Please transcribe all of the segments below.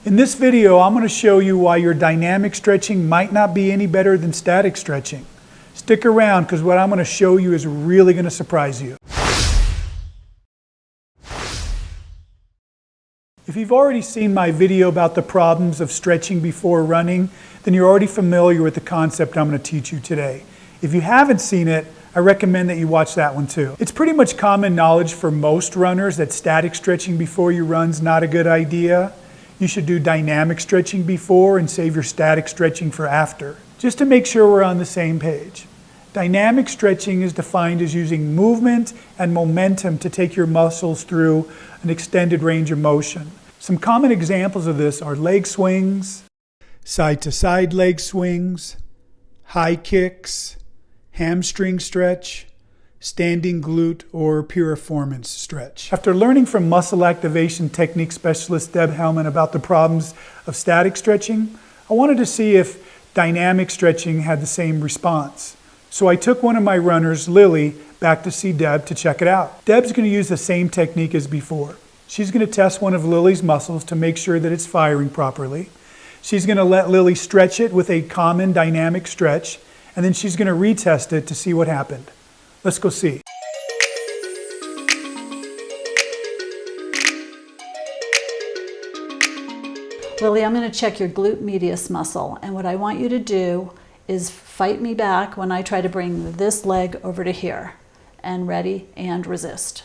In this video, I'm going to show you why your dynamic stretching might not be any better than static stretching. Stick around because what I'm going to show you is really going to surprise you. If you've already seen my video about the problems of stretching before running, then you're already familiar with the concept I'm going to teach you today. If you haven't seen it, I recommend that you watch that one too. It's pretty much common knowledge for most runners that static stretching before you run is not a good idea. You should do dynamic stretching before and save your static stretching for after, just to make sure we're on the same page. Dynamic stretching is defined as using movement and momentum to take your muscles through an extended range of motion. Some common examples of this are leg swings, side-to-side leg swings, high kicks, hamstring stretch, standing glute, or piriformis stretch. After learning from muscle activation technique specialist Deb Hellman about the problems of static stretching, I wanted to see if dynamic stretching had the same response. So I took one of my runners, Lily, back to see Deb to check it out. Deb's going to use the same technique as before. She's going to test one of Lily's muscles to make sure that it's firing properly. She's going to let Lily stretch it with a common dynamic stretch, and then she's going to retest it to see what happened. Let's go see. Lily, I'm going to check your glute medius muscle, and what I want you to do is fight me back when I try to bring this leg over to here. And ready and resist.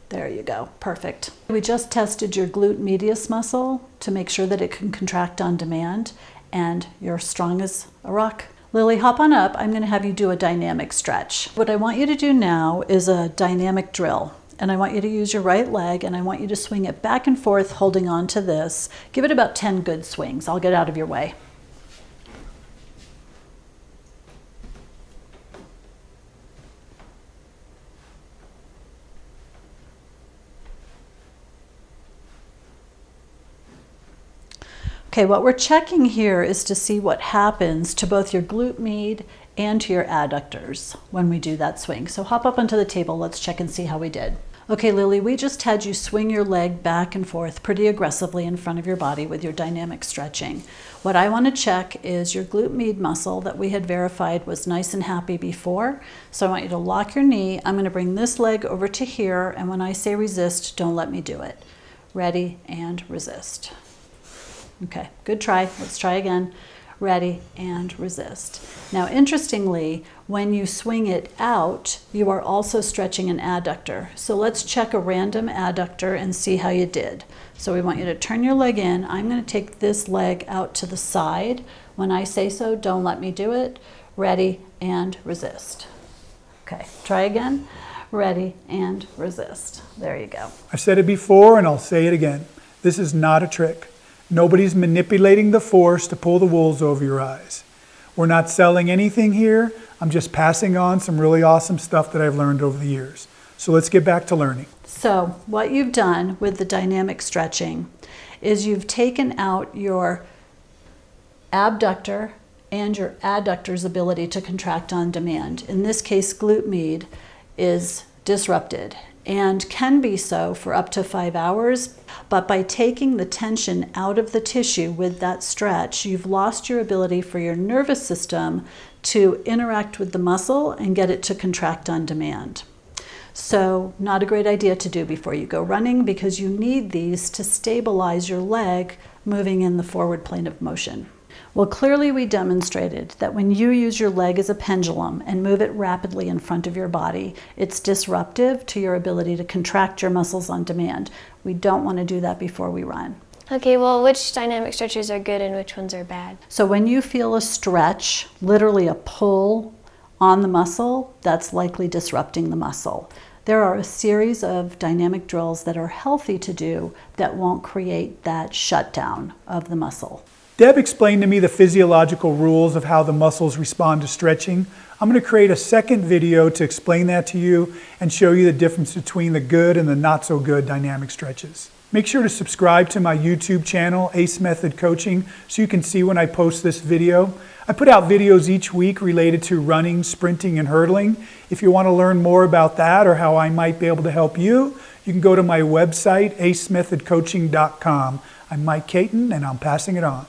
There you go, perfect. We just tested your glute medius muscle to make sure that it can contract on demand, and you're strong as a rock. Lily, hop on up. I'm going to have you do a dynamic stretch. What I want you to do now is a dynamic drill. And I want you to use your right leg, and I want you to swing it back and forth, holding on to this. Give it about 10 good swings. I'll get out of your way. Okay, what we're checking here is to see what happens to both your glute med and to your adductors when we do that swing. So hop up onto the table, let's check and see how we did. Okay, Lily, we just had you swing your leg back and forth pretty aggressively in front of your body with your dynamic stretching. What I want to check is your glute med muscle that we had verified was nice and happy before. So I want you to lock your knee. I'm going to bring this leg over to here, and when I say resist, don't let me do it. Ready and resist. Okay, good try. Let's try again. Ready and resist. Now, interestingly, when you swing it out, you are also stretching an adductor. So let's check a random adductor and see how you did. So we want you to turn your leg in. I'm going to take this leg out to the side. When I say so, don't let me do it. Ready and resist. Okay, try again. Ready and resist. There you go. I've said it before and I'll say it again. This is not a trick. Nobody's manipulating the force to pull the wools over your eyes. We're not selling anything here. I'm just passing on some really awesome stuff that I've learned over the years. So let's get back to learning. So what you've done with the dynamic stretching is you've taken out your abductor and your adductor's ability to contract on demand. In this case, glute med is disrupted and can be so for up to 5 hours. But by taking the tension out of the tissue with that stretch, you've lost your ability for your nervous system to interact with the muscle and get it to contract on demand. So not a great idea to do before you go running, because you need these to stabilize your leg moving in the forward plane of motion. Well, clearly we demonstrated that when you use your leg as a pendulum and move it rapidly in front of your body, it's disruptive to your ability to contract your muscles on demand. We don't want to do that before we run. Okay, well, which dynamic stretches are good and which ones are bad? So when you feel a stretch, literally a pull on the muscle, that's likely disrupting the muscle. There are a series of dynamic drills that are healthy to do that won't create that shutdown of the muscle. Deb explained to me the physiological rules of how the muscles respond to stretching. I'm going to create a second video to explain that to you and show you the difference between the good and the not so good dynamic stretches. Make sure to subscribe to my YouTube channel, Ace Method Coaching, so you can see when I post this video. I put out videos each week related to running, sprinting, and hurdling. If you want to learn more about that or how I might be able to help you, you can go to my website, acemethodcoaching.com. I'm Mike Caton, and I'm passing it on.